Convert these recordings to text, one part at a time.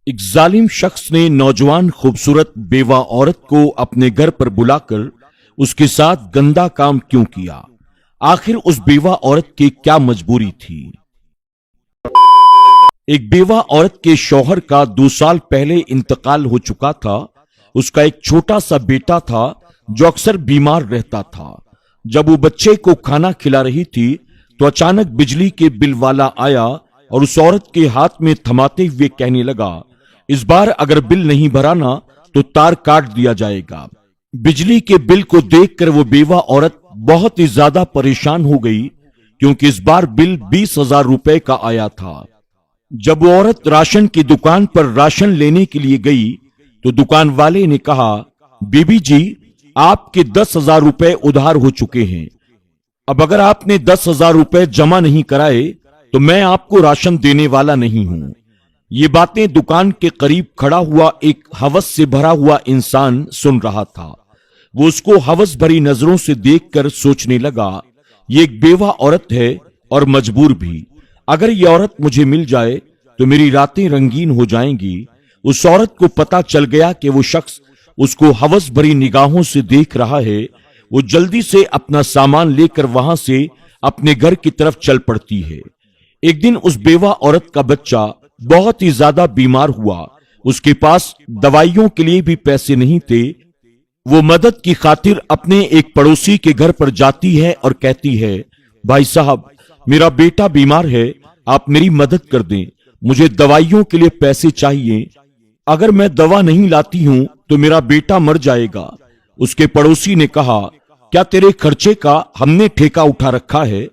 ایک जालिम शख्स ने नौजवान खूबसूरत बेवा औरत को अपने घर पर बुलाकर उसके साथ गंदा काम क्यों किया? आखिर उस बेवा औरत की क्या मजबूरी थी? एक बेवा औरत के शौहर का 2 साल पहले इंतकाल हो चुका था। उसका एक छोटा सा बेटा था जो अक्सर बीमार रहता था। जब वो बच्चे को खाना खिला रही थी तो अचानक बिजली के बिल वाला आया और उस औरत के हाथ में थमाते हुए कहने लगा, इस बार अगर बिल नहीं भरा ना तो तार काट दिया जाएगा। बिजली के बिल को देखकर वो बेवा औरत बहुत ही ज्यादा परेशान हो गई क्योंकि इस बार बिल 20,000 रुपए का आया था। जब वो औरत राशन की दुकान पर राशन लेने के लिए गई तो दुकान वाले ने कहा, बीबी जी आपके 10,000 रुपए उधार हो चुके हैं। अब अगर आपने 10,000 रुपए जमा नहीं कराए तो मैं आपको राशन देने वाला नहीं हूं। ये बातें दुकान के करीब खड़ा हुआ एक हवस से भरा हुआ इंसान सुन रहा था। वो उसको हवस भरी नजरों से देखकर सोचने लगा, ये एक बेवा औरत है और मजबूर भी। अगर ये औरत मुझे मिल जाए तो मेरी रातें रंगीन हो जाएंगी। उस औरत को पता चल गया कि वो शख्स उसको हवस भरी निगाहों से देख रहा है। वो जल्दी से अपना सामान लेकर वहां से अपने घर की तरफ चल पड़ती है। एक दिन उस बेवा औरत का बच्चा बहुत ही ज्यादा बीमार हुआ। उसके पास दवाइयों के लिए भी पैसे नहीं थे। वो मदद की खातिर अपने एक पड़ोसी के घर पर जाती है और कहती है, भाई साहब मेरा बेटा बीमार है, आप मेरी मदद कर दें, मुझे दवाइयों के लिए पैसे चाहिए। अगर मैं दवा नहीं लाती हूं तो मेरा बेटा मर जाएगा। उसके पड़ोसी ने कहा, क्या तेरे खर्चे का हमने ठेका उठा रखा है?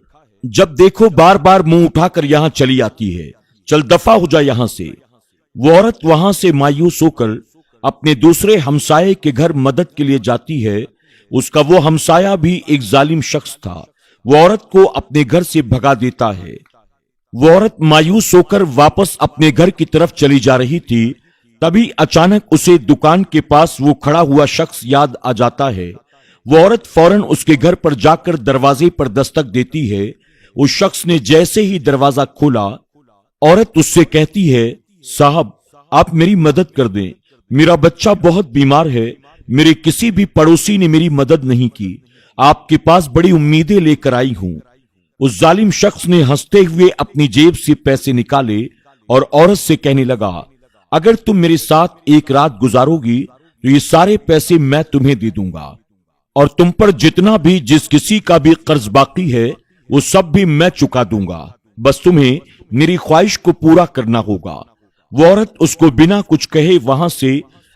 जब देखो बार बार मुंह उठाकर यहां चली आती है, चल दफा हो जा यहां से। वो औरत वहां से मायूस होकर अपने दूसरे हमसाये के घर मदद के लिए जाती है। उसका वो हमसाया भी एक जालिम शख्स था। वो औरत को अपने घर से भगा देता है। वो औरत मायूस होकर वापस अपने घर की तरफ चली जा रही थी। तभी अचानक उसे दुकान के पास वो खड़ा हुआ शख्स याद आ जाता है। वो औरत फौरन उसके घर पर जाकर दरवाजे पर दस्तक देती है। उस शख्स ने जैसे ही दरवाजा खोला, औरत उससे कहती है, साहब आप मेरी मदद कर दें, मेरा बच्चा बहुत बीमार है, मेरे किसी भी पड़ोसी ने मेरी मदद नहीं की, आपके पास बड़ी उम्मीदें लेकर आई हूं। उस जालिम शख्स ने हंसते हुए अपनी जेब से पैसे निकाले और औरत से कहने लगा, अगर तुम मेरे साथ एक रात गुजारोगी तो ये सारे पैसे मैं तुम्हें दे दूंगा और तुम पर जितना भी जिस किसी का भी कर्ज बाकी है वो सब भी मैं चुका दूंगा। बस तुम्हें मेरी ख्वाहिश को पूरा करना होगा। वो औरत उसको बिना कुछ कहे वहां से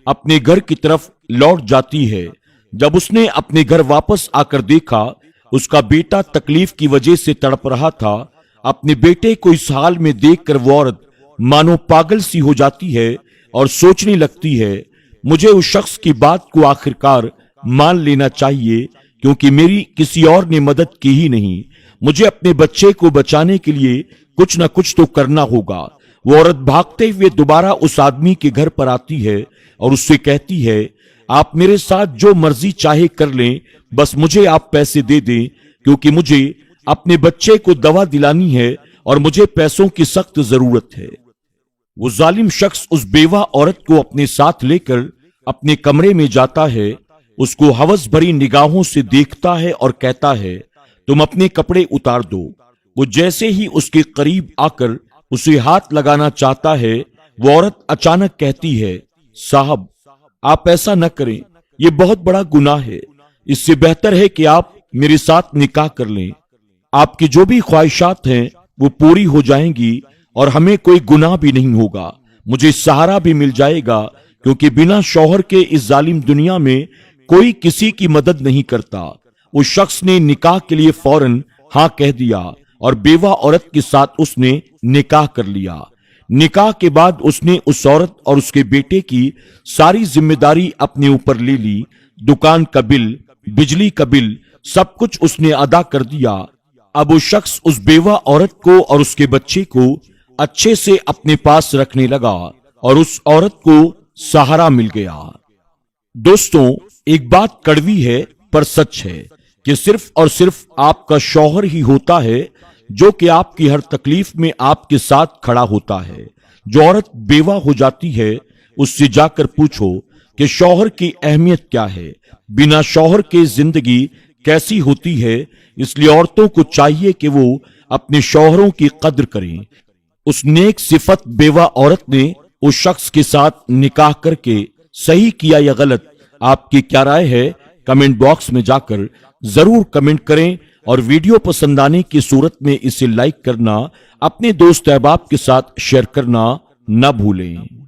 अपने घर की तरफ लौट जाती है। जब उसने अपने घर वापस आकर देखा, उसका बेटा तकलीफ की वजह से तड़प रहा था। अपने बेटे को इस हाल में देखकर वो औरत मानो पागल सी हो जाती है और सोचने लगती है, मुझे उस शख्स की बात को आखिरकार मान लेना चाहिए क्योंकि मेरी किसी और ने मदद की ही नहीं। मुझे अपने बच्चे को बचाने के लिए कुछ न कुछ तो करना होगा। वो औरत भागते हुए दोबारा उस आदमी के घर पर आती है और उससे कहती है, आप मेरे साथ जो मर्जी चाहे कर लें, बस मुझे आप पैसे दे दें क्योंकि मुझे अपने बच्चे को दवा दिलानी है और मुझे पैसों की सख्त जरूरत है। वो जालिम शख्स उस बेवा औरत को अपने साथ लेकर अपने कमरे में जाता है। उसको हवस भरी निगाहों से देखता है और कहता है, तुम अपने कपड़े उतार दो। वो जैसे ही उसके करीब आकर उसे हाथ लगाना चाहता है, वो औरत अचानक कहती है, साहब आप ऐसा न करें, ये बहुत बड़ा गुनाह है। इससे बेहतर है कि आप मेरे साथ निकाह कर लें। आपकी जो भी ख्वाहिशात हैं वो पूरी हो जाएंगी और हमें कोई गुनाह भी नहीं होगा। मुझे सहारा भी मिल जाएगा क्योंकि बिना शौहर के इस जालिम दुनिया में कोई किसी की मदद नहीं करता। उस शख्स ने निकाह के लिए फौरन हाँ कह दिया और बेवा औरत के साथ उसने निकाह कर लिया। निकाह के बाद उसने उस औरत और उसके बेटे की सारी जिम्मेदारी अपने ऊपर ले ली। दुकान का बिल, बिजली का बिल, सब कुछ उसने अदा कर दिया। अब वो शख्स उस बेवा औरत को और उसके बच्चे को अच्छे से अपने पास रखने लगा और उस औरत को सहारा मिल गया। दोस्तों, एक बात कड़वी है पर सच है कि सिर्फ और सिर्फ आपका शौहर ही होता है जो कि आपकी हर तकलीफ में आपके साथ खड़ा होता है। जो औरत बेवा हो जाती है उससे जाकर पूछो कि शौहर की अहमियत क्या है, बिना शौहर के जिंदगी कैसी होती है। इसलिए औरतों को चाहिए कि वो अपने शौहरों की कद्र करें। उस नेक सिफत बेवा औरत ने उस शख्स के साथ निकाह करके सही किया या गलत, आपकी क्या राय है? कमेंट बॉक्स में जाकर जरूर कमेंट करें और वीडियो पसंद आने की सूरत में इसे लाइक करना, अपने दोस्त अहबाब के साथ शेयर करना न भूलें।